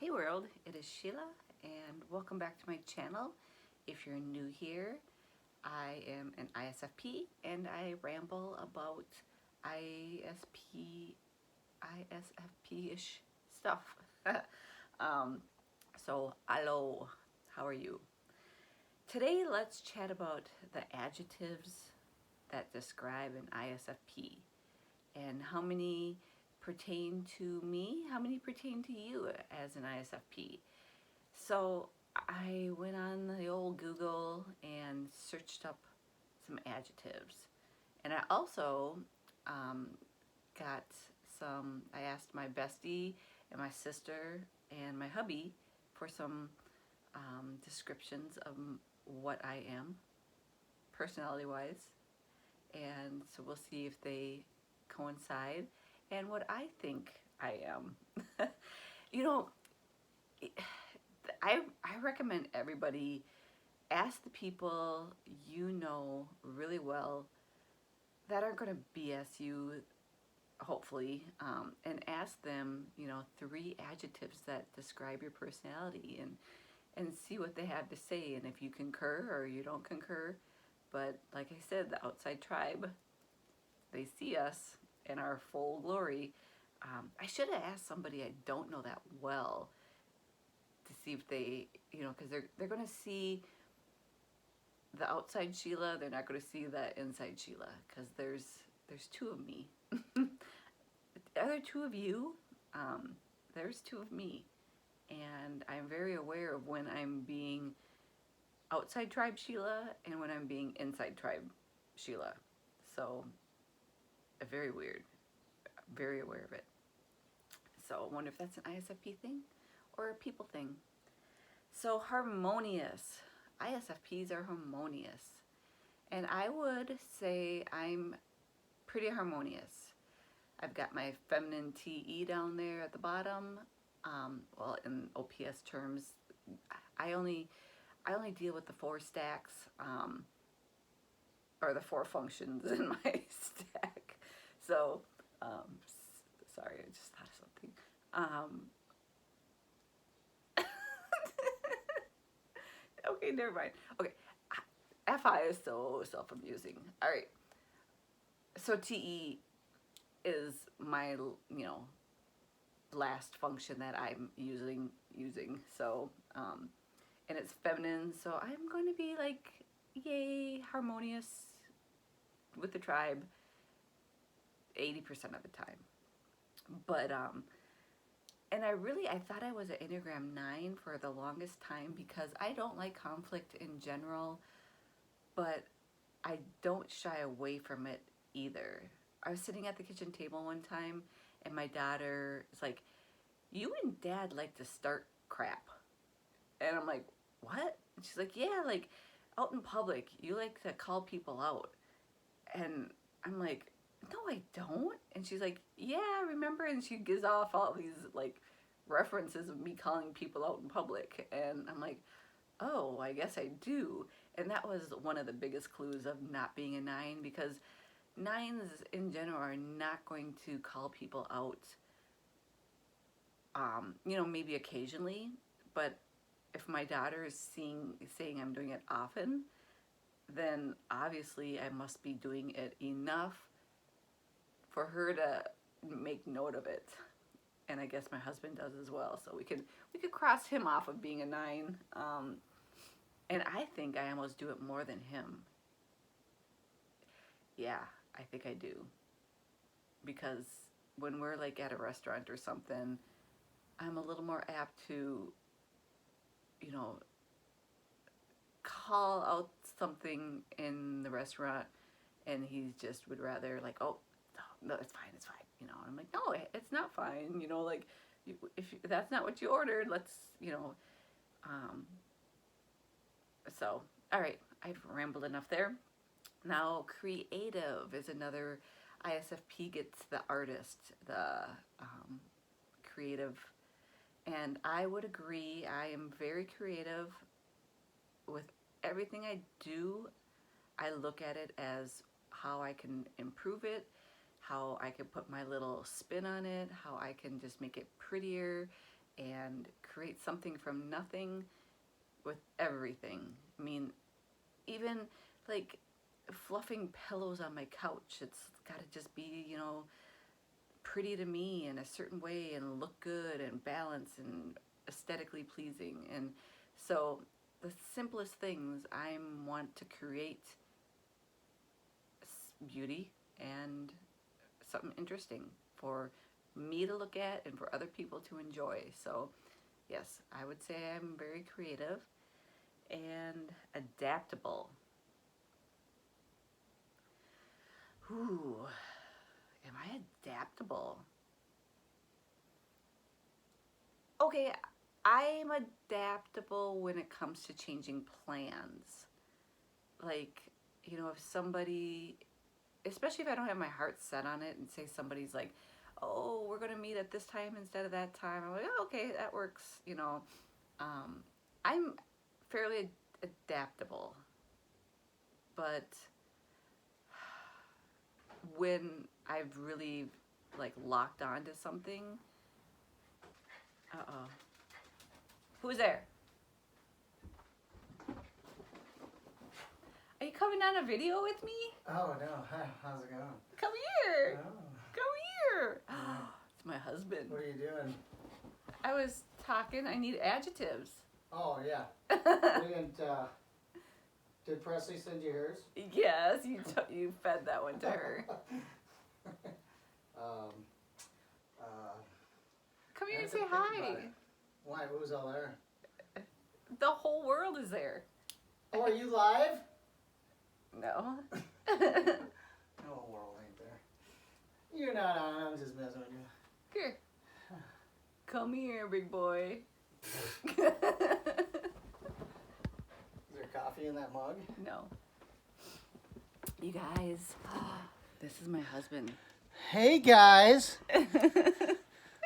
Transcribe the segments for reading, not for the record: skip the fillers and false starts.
Hey world, it is Sheila and welcome back to my channel. If you're new here, I am an ISFP and I ramble about ISFP-ish stuff. um, so hello, how are you? Today let's chat about the adjectives that describe an ISFP and how many pertain to me, how many pertain to you as an ISFP. So I went on the old Google and searched up some adjectives. And I also got I asked my bestie and my sister and my hubby for some descriptions of what I am, personality-wise. And so we'll see if they coincide and what I think I am. You know, I recommend everybody ask the people you know really well that aren't going to BS you, hopefully, and ask them, 3 adjectives that describe your personality and see what they have to say, and if you concur or you don't concur. But like I said, the outside tribe, they see us in our full glory. I should have asked somebody I don't know that well to see if they, because they're going to see the outside Sheila. They're not going to see the inside Sheila because there's 2 of me. Are there 2 of you? There's 2 of me, and I'm very aware of when I'm being outside tribe Sheila and when I'm being inside tribe Sheila. So very weird. Very aware of it. So I wonder if that's an ISFP thing or a people thing. So harmonious. ISFPs are harmonious. And I would say I'm pretty harmonious. I've got my feminine TE down there at the bottom. Well, in OPS terms, I only deal with the 4 stacks, or the 4 functions in my stack. So, sorry, I just thought of something. Okay, never mind. Okay, FI is so self-amusing. All right, so TE is my, last function that I'm using. So, and it's feminine, so I'm going to be like, yay, harmonious with the tribe 80% of the time. But, and I thought I was an Enneagram 9 for the longest time because I don't like conflict in general, but I don't shy away from it either. I was sitting at the kitchen table one time and my daughter is like, you and Dad like to start crap. And I'm like, what? And she's like, yeah, like out in public, you like to call people out. And I'm like, no, I don't. And she's like, yeah, remember? And she gives off all these like references of me calling people out in public. And I'm like, oh, I guess I do. And that was one of the biggest clues of not being a 9, because 9s in general are not going to call people out, maybe occasionally. But if my daughter is saying I'm doing it often, then obviously I must be doing it enough for her to make note of it. And I guess my husband does as well. So we could cross him off of being a 9. And I think I almost do it more than him. Yeah, I think I do. Because when we're like at a restaurant or something, I'm a little more apt to, call out something in the restaurant, and he just would rather like, oh, no, it's fine, and I'm like, no, it's not fine, like, if that's not what you ordered, let's, so, all right, I've rambled enough there. Now, creative is another. ISFP gets the artist, the creative, and I would agree. I am very creative with everything I do. I look at it as how I can improve it, how I can put my little spin on it, how I can just make it prettier and create something from nothing with everything. I mean, even like fluffing pillows on my couch, it's got to just be, pretty to me in a certain way and look good and balanced and aesthetically pleasing. And so the simplest things, I want to create beauty and something interesting for me to look at and for other people to enjoy. So yes, I would say I'm very creative and adaptable. Ooh, am I adaptable? Okay, I'm adaptable when it comes to changing plans. Like, if somebody, especially if I don't have my heart set on it, and say somebody's like, oh, we're going to meet at this time instead of that time. I'm like, oh, okay, that works. I'm fairly adaptable, but when I've really like locked onto something, uh-oh. Who's there? Are you coming on a video with me? Oh, no. Hi, how's it going? Come here. Oh. Come here. Right. It's my husband. What are you doing? I was talking. I need adjectives. Oh, yeah. We didn't, did Presley send you hers? Yes, you fed that one to her. Come here and say hi. Why? Who's all there? The whole world is there. Oh, are you live? No. No world ain't there. You're not on. I'm just messing with you. Here. Come here, big boy. Is there coffee in that mug? No. You guys, this is my husband. Hey, guys.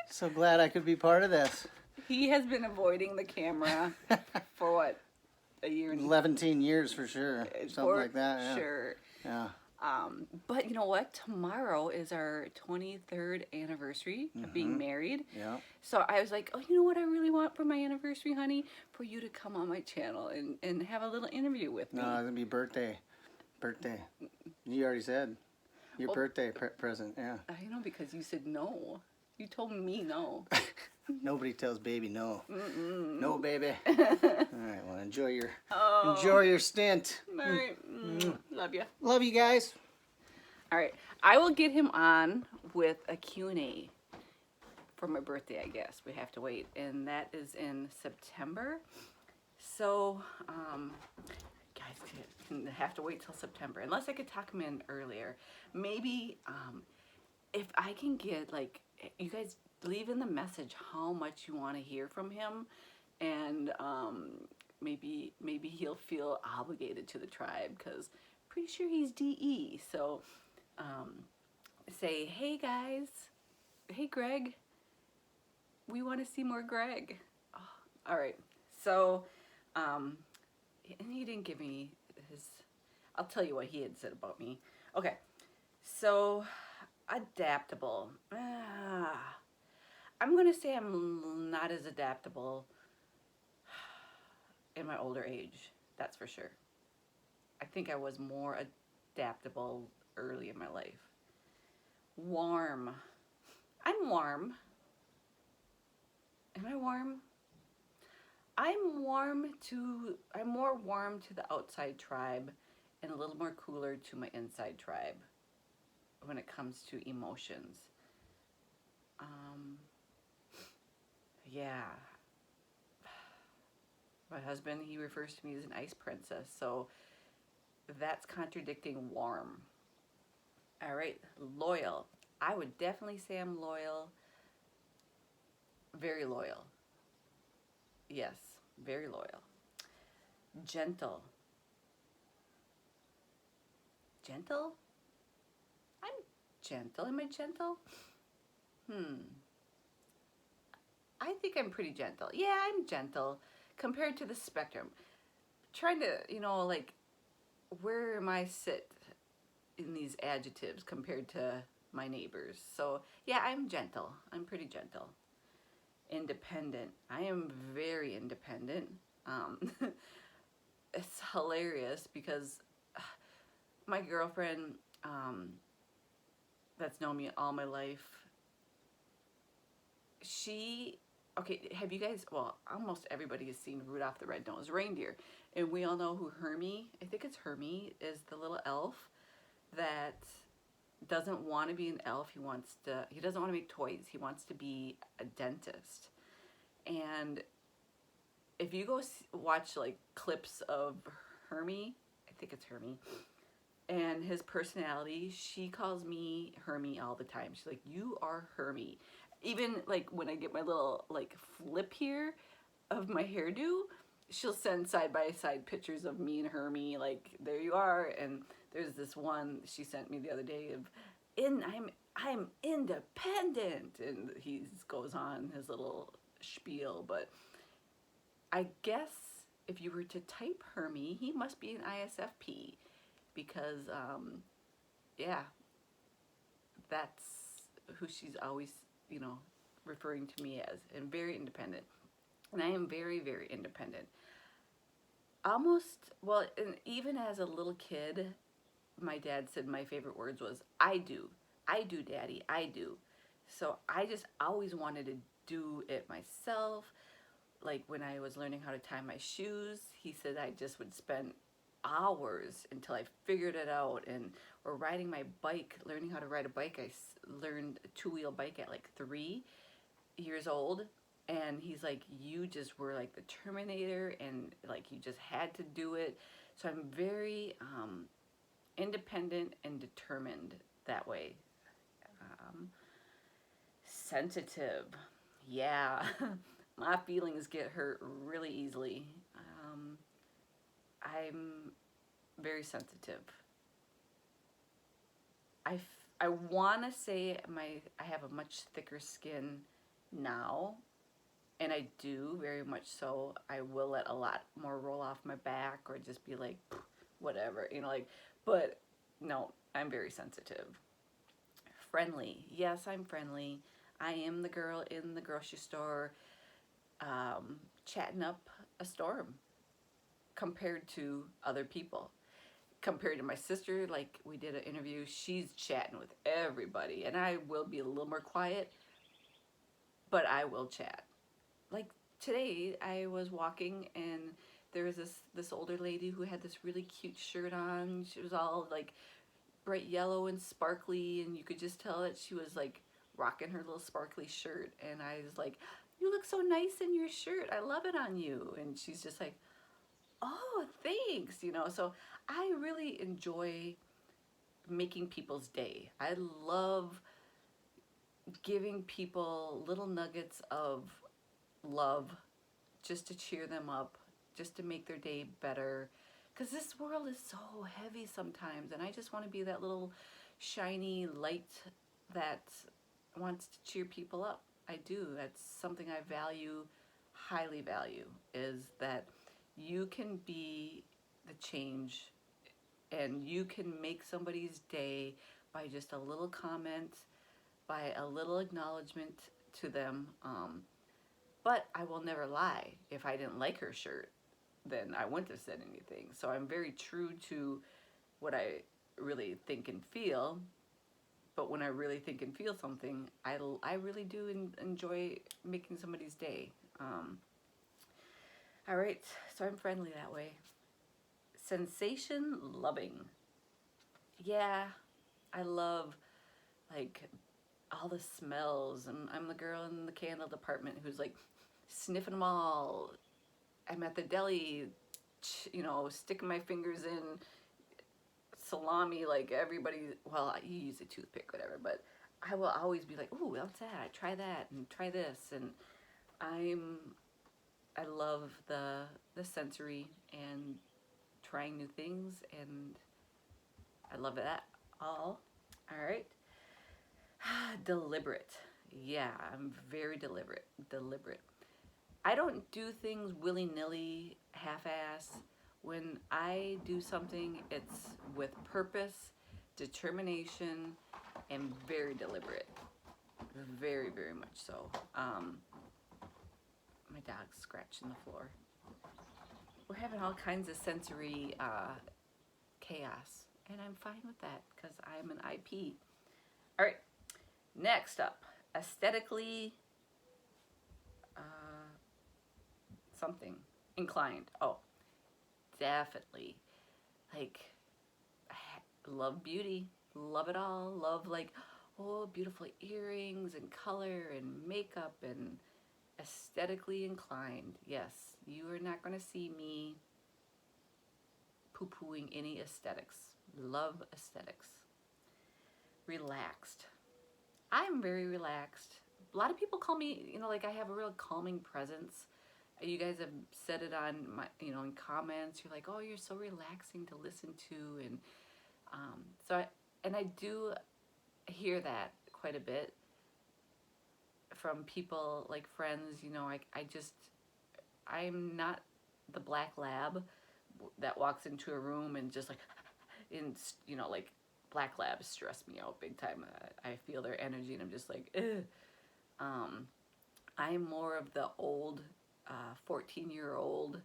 So glad I could be part of this. He has been avoiding the camera for what? A year and 11 years for sure. Something like that. Yeah. Sure. Yeah. But you know what? Tomorrow is our 23rd anniversary of being married. Yeah. So I was like, oh, you know what I really want for my anniversary, honey? For you to come on my channel and have a little interview with me. No, it's going to be birthday. Birthday. You already said. Your birthday present, yeah. I know, because you said no. You told me no. Nobody tells baby no. Mm-mm. No, baby. All right, well, enjoy your stint. All right. Love you. Love you guys. All right. I will get him on with a Q&A for my birthday, I guess. We have to wait. And that is in September. So, guys, have to wait till September. Unless I could talk him in earlier. Maybe if I can get, like, you guys leave in the message how much you want to hear from him. And maybe he'll feel obligated to the tribe, because pretty sure he's DE. So say, hey guys, hey Greg, we want to see more Greg. Oh, all right. So and he didn't give me his, I'll tell you what he had said about me. Okay, so adaptable. I'm gonna say I'm not as adaptable in my older age, that's for sure. I think I was more adaptable early in my life. Warm. I'm warm. Am I warm? I'm more warm to the outside tribe and a little more cooler to my inside tribe when it comes to emotions. Yeah. My husband, he refers to me as an ice princess, so that's contradicting warm. All right, loyal. I would definitely say I'm loyal. Very loyal. Yes, very loyal. Gentle. Gentle? I'm gentle. Am I gentle? I think I'm pretty gentle. Yeah, I'm gentle compared to the spectrum. Trying to, like, where am I sit in these adjectives compared to my neighbors? So, yeah, I'm gentle. I'm pretty gentle. independent. I am very independent. Um, it's hilarious because my girlfriend, that's known me all my life, okay, have you guys, well, almost everybody has seen Rudolph the Red-Nosed Reindeer, and we all know who Hermie, I think it's Hermie, is the little elf that doesn't want to be an elf. He doesn't want to make toys. He wants to be a dentist. And if you go watch like clips of Hermie, I think it's Hermie, and his personality, she calls me Hermie all the time. She's like, you are Hermie. Even like when I get my little like flip here of my hairdo, she'll send side by side pictures of me and Hermie, like there you are. And there's this one she sent me the other day of I'm independent, and he goes on his little spiel. But I guess if you were to type Hermie, he must be an ISFP because yeah, that's who she's always, referring to me as, and very independent. And I am very, very independent. Almost, well, and even as a little kid, my dad said my favorite words was, I do. I do, Daddy, I do. So I just always wanted to do it myself. Like when I was learning how to tie my shoes, he said I just would spend hours until I figured it out. And or riding my bike, learning how to ride a bike, I learned a two-wheel bike at like 3 years old. And he's like, you just were like the Terminator, and like you just had to do it. So I'm very independent and determined that way. Sensitive, yeah. My feelings get hurt really easily. I'm very sensitive. I want to say I have a much thicker skin now, and I do very much so. I will let a lot more roll off my back or just be like, whatever, like, but no, I'm very sensitive. Friendly. Yes, I'm friendly. I am the girl in the grocery store chatting up a storm compared to other people. Compared to my sister, like we did an interview, she's chatting with everybody, and I will be a little more quiet, but I will chat. Like today, I was walking and there was this older lady who had this really cute shirt on. She was all like bright yellow and sparkly, and you could just tell that she was like rocking her little sparkly shirt. And I was like, you look so nice in your shirt, I love it on you. And she's just like, oh, thanks. So I really enjoy making people's day. I love giving people little nuggets of love just to cheer them up, just to make their day better. Because this world is so heavy sometimes, and I just want to be that little shiny light that wants to cheer people up. I do. That's something I value, highly value, is that you can be the change and you can make somebody's day by just a little comment, by a little acknowledgement to them. But I will never lie. If I didn't like her shirt, then I wouldn't have said anything. So I'm very true to what I really think and feel. But when I really think and feel something, I really do enjoy making somebody's day. All right, so I'm friendly that way. Sensation loving. Yeah, I love like all the smells. I'm the girl in the candle department who's like sniffing them all. I'm at the deli, sticking my fingers in salami like everybody. Well, you use a toothpick, whatever, but I will always be like, ooh, what's that? Try that and try this. And I love the sensory and trying new things, and I love that all. All right. Deliberate. Yeah, I'm very deliberate. I don't do things willy-nilly, half-ass. When I do something, it's with purpose, determination, and very deliberate. Very, very much so. dog's scratching the floor. We're having all kinds of sensory chaos, and I'm fine with that because I'm an IP. All right, next up, aesthetically something inclined. Oh, definitely. Like, love beauty, love it all, love like, oh, beautiful earrings and color and makeup and aesthetically inclined. Yes, you are not going to see me poo-pooing any aesthetics. Love aesthetics. Relaxed. I'm very relaxed. A lot of people call me, like I have a real calming presence. You guys have said it on my, in comments. You're like, oh, you're so relaxing to listen to, and I do hear that quite a bit from people, like friends. I'm not the black lab that walks into a room and just like, like black labs stress me out big time. I feel their energy and I'm just like, ugh. I'm more of the old 14-year-old,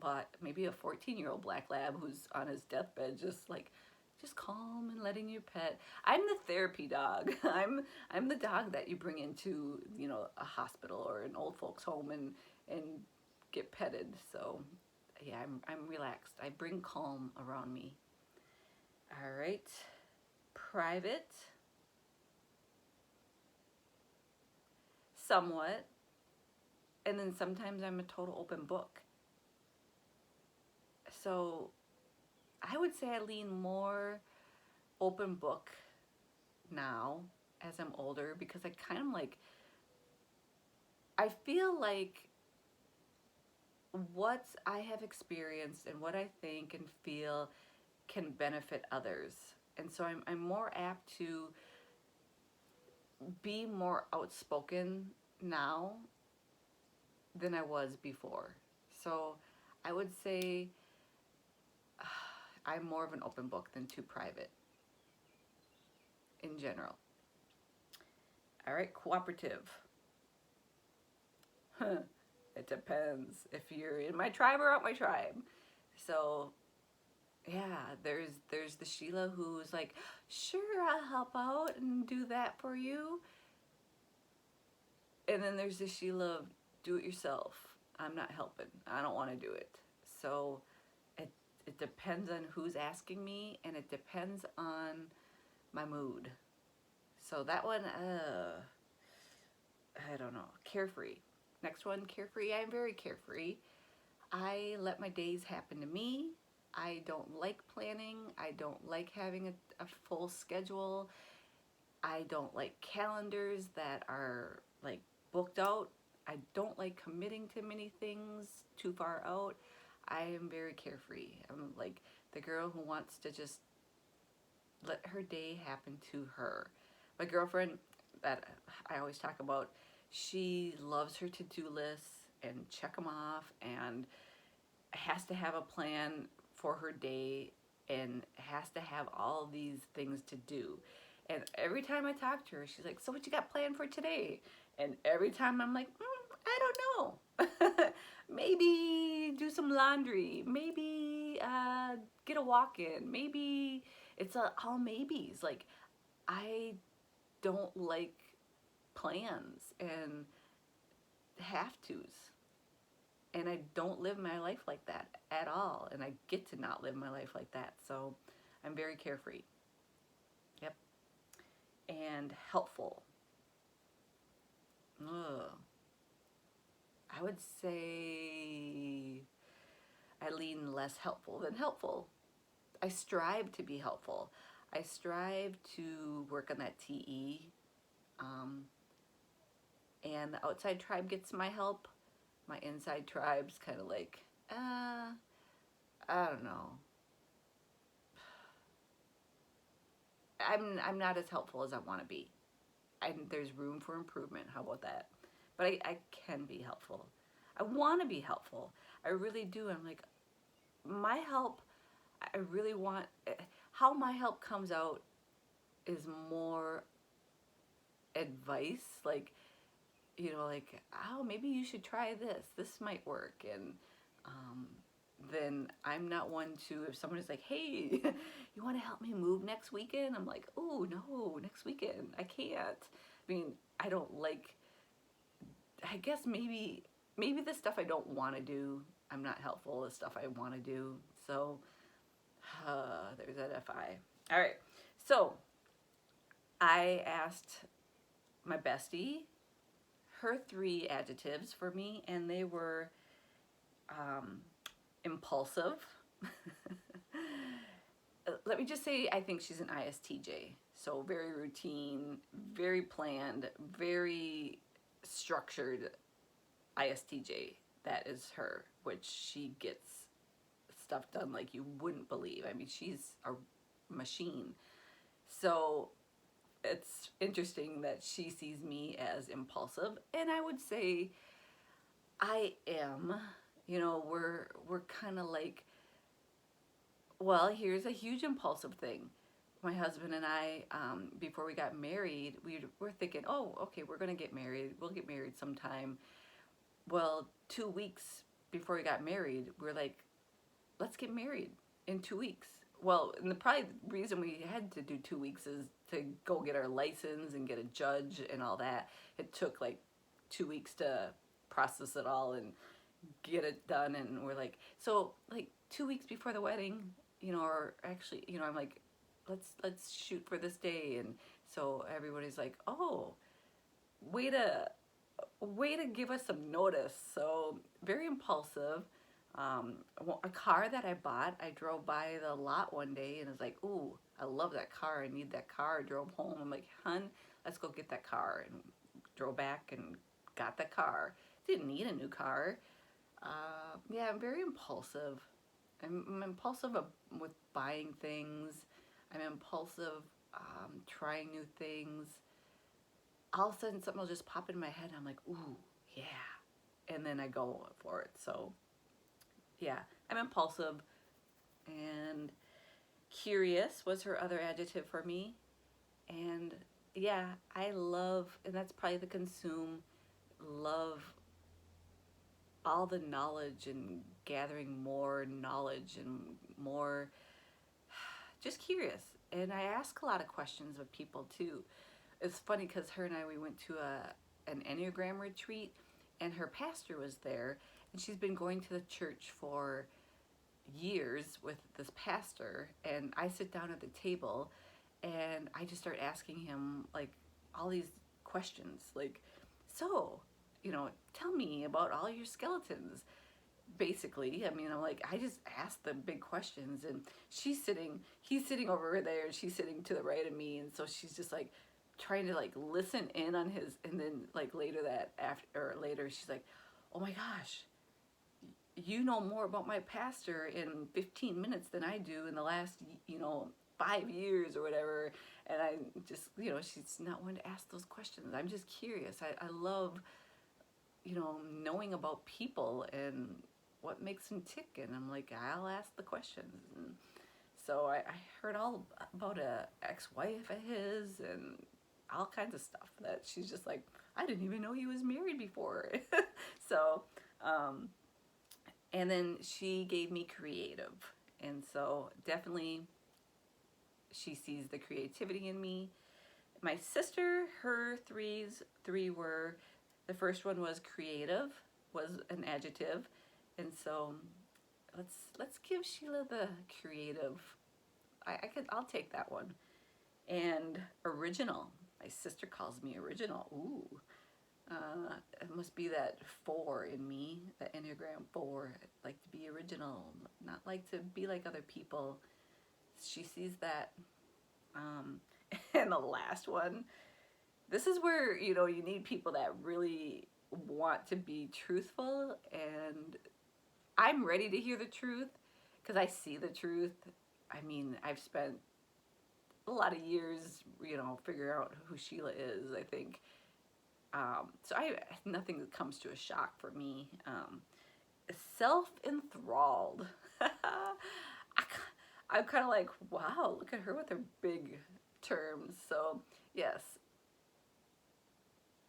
but maybe a 14-year-old black lab who's on his deathbed, just calm and letting your pet. I'm the therapy dog. I'm the dog that you bring into a hospital or an old folks home and get petted. So yeah, I'm relaxed. I bring calm around me. All right, private. Somewhat. And then sometimes I'm a total open book. So I would say I lean more open book now as I'm older because I kind of like, I feel like what I have experienced and what I think and feel can benefit others. And so I'm more apt to be more outspoken now than I was before. So I would say I'm more of an open book than too private in general. All right, cooperative. It depends if you're in my tribe or out my tribe. So yeah, there's the Sheila who's like, sure, I'll help out and do that for you. And then there's the Sheila of do it yourself. I'm not helping. I don't want to do it. So it depends on who's asking me, and it depends on my mood. So that one, I don't know. Carefree. Next one, carefree. I'm very carefree. I let my days happen to me. I don't like planning. I don't like having a full schedule. I don't like calendars that are like booked out. I don't like committing to many things too far out. I am very carefree. I'm like the girl who wants to just let her day happen to her. My girlfriend that I always talk about, she loves her to-do lists and check them off and has to have a plan for her day and has to have all these things to do. And every time I talk to her, she's like, so what you got planned for today? And every time I'm like, I don't know. Maybe do some laundry. Maybe get a walk in. Maybe it's all maybes. Like, I don't like plans and have-tos. And I don't live my life like that at all. And I get to not live my life like that. So I'm very carefree. Yep. And helpful. Ugh. I would say I lean less helpful than helpful. I strive to be helpful. I strive to work on that TE. And the outside tribe gets my help. My inside tribe's kind of like, I don't know. I'm not as helpful as I want to be. There's room for improvement. How about that? But I can be helpful. I want to be helpful. I really do. I'm like, my help, I really want, how my help comes out is more advice. Like, like, oh, maybe you should try this. This might work. And um, then I'm not one to, if someone is like, hey, you want to help me move next weekend? I'm like, oh, no, next weekend. I can't. I mean, I don't like, I guess maybe the stuff I don't want to do, I'm not helpful. The stuff I want to do. So there's that FI. All right. So I asked my bestie her 3 adjectives for me, and they were impulsive. Let me just say, I think she's an ISTJ. So very routine, very planned, very structured ISTJ. That is her, which she gets stuff done like you wouldn't believe. I mean, she's a machine. So it's interesting that she sees me as impulsive, and I would say I am. We're kind of like, well, here's a huge impulsive thing. My husband and I, before we got married, we were thinking, oh, okay, we're gonna get married. We'll get married sometime. Well, 2 weeks before we got married, we're like, let's get married in 2 weeks. Well, and probably the reason we had to do 2 weeks is to go get our license and get a judge and all that. It took like 2 weeks to process it all and get it done. And we're like, so like 2 weeks before the wedding, or actually, I'm like, let's shoot for this day. And so everybody's like, oh, way to give us some notice. So very impulsive. A car that I bought, I drove by the lot one day and was like, ooh, I love that car. I need that car. I drove home. I'm like, hun, let's go get that car. And drove back and got the car. Didn't need a new car. Yeah, I'm very impulsive. I'm impulsive with buying things. I'm impulsive trying new things. All of a sudden, something will just pop in my head. And I'm like, ooh, yeah. And then I go for it. So yeah, I'm impulsive. And curious was her other adjective for me. And yeah, I love, and that's probably the consume, love all the knowledge and gathering more knowledge and more just curious. And I ask a lot of questions of people too. It's funny because her and I, we went to an Enneagram retreat, and her pastor was there, and she's been going to the church for years with this pastor. And I sit down at the table and I just start asking him like all these questions, like, so, tell me about all your skeletons. Basically, I mean, I'm like, I just asked the big questions, and he's sitting over there, and she's sitting to the right of me, and so she's just like trying to like listen in on his, and then like later she's like, oh my gosh, you know more about my pastor in 15 minutes than I do in the last 5 years or whatever. And I just, she's not one to ask those questions. I'm just curious. I love knowing about people and what makes them tick, and I'm like, I'll ask the questions. And so I heard all about a ex-wife of his and all kinds of stuff that she's just like, I didn't even know he was married before. So and then she gave me creative, and so definitely she sees the creativity in me. My sister, her three were, the first one was creative, was an adjective. And so let's give Sheila the creative. I'll take that one. And original. My sister calls me original. Ooh. It must be that 4 in me, the Enneagram 4. I like to be original, not like to be like other people. She sees that. And the last one, this is where, you need people that really want to be truthful, and I'm ready to hear the truth because I see the truth. I mean, I've spent a lot of years, figuring out who Sheila is, I think. So nothing that comes to a shock for me. Self-enthralled. I'm kind of like, wow, look at her with her big terms. So yes,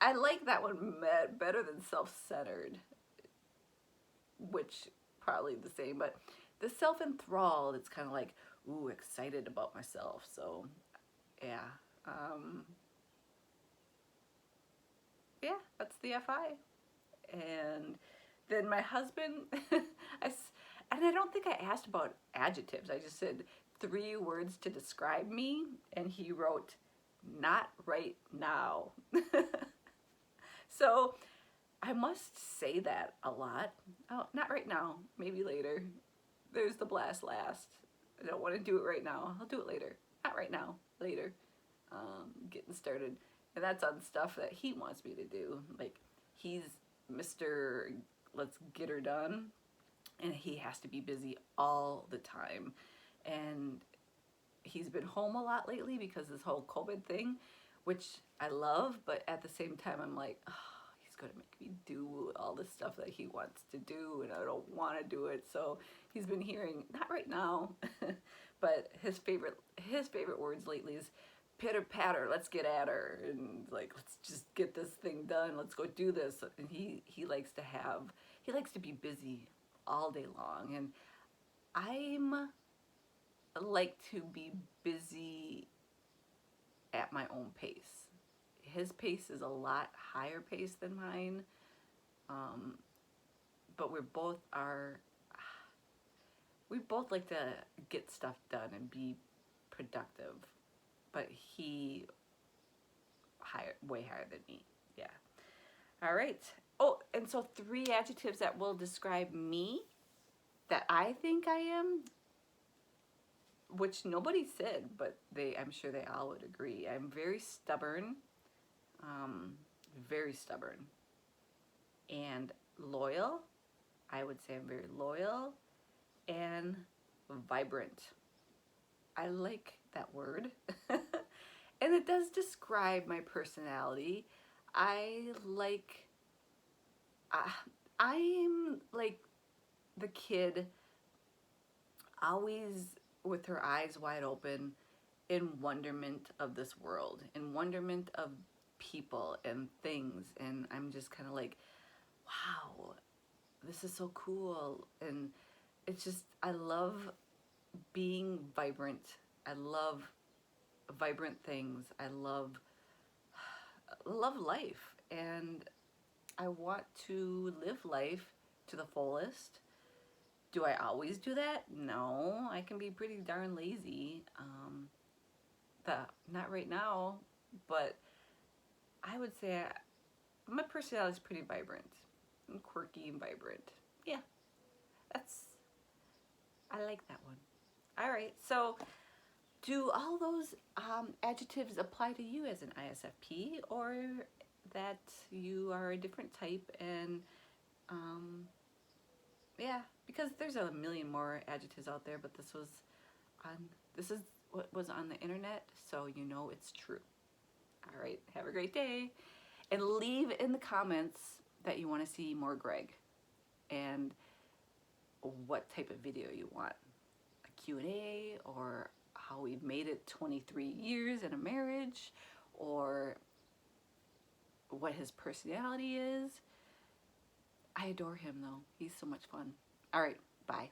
I like that one better than self-centered, which probably the same, but the self-enthralled, it's kind of like, ooh, excited about myself. So yeah, um, yeah, that's the FI. And then my husband, and I don't think I asked about adjectives. I just said 3 words to describe me, and he wrote, not right now. So I must say that a lot. Oh, not right now, maybe later. There's the blast last. I don't want to do it right now. I'll do it later. Not right now, later. Getting started. And that's on stuff that he wants me to do. Like, he's Mr. Let's get her done. And he has to be busy all the time. And he's been home a lot lately because this whole COVID thing, which I love, but at the same time, I'm like, oh, he's going to make me do all this stuff that he wants to do, and I don't want to do it. So he's been hearing, not right now, but his favorite words lately is pitter patter, let's get at her, and like, let's just get this thing done, let's go do this. And he likes to be busy all day long, and I'm like to be busy at my own pace. His pace is a lot higher pace than mine, um, but we both like to get stuff done and be productive. But he way higher than me. Yeah. All right. Oh, and so 3 adjectives that will describe me that I think I am, which nobody said, but I'm sure they all would agree. I'm very stubborn, um, very stubborn, and loyal. I would say I'm very loyal and vibrant. I like that word. And it does describe my personality. I like, uh, I'm like the kid always with her eyes wide open in wonderment of this world, in wonderment of people and things. And I'm just kind of like, wow, this is so cool. And it's just, I love being vibrant. I love vibrant things. I love life, and I want to live life to the fullest. Do I always do that? No, I can be pretty darn lazy. Not right now, but I would say my personality is pretty vibrant. I'm quirky and vibrant. Yeah, that's I like that one. All right, so do all those adjectives apply to you as an ISFP, or that you are a different type? And yeah, because there's a million more adjectives out there, but on this is what was on the internet, so you know it's true. All right, have a great day, and leave in the comments that you want to see more Greg, and what type of video you want. A Q&A, or how we've made it 23 years in a marriage, or what his personality is. I adore him though. He's so much fun. All right, bye.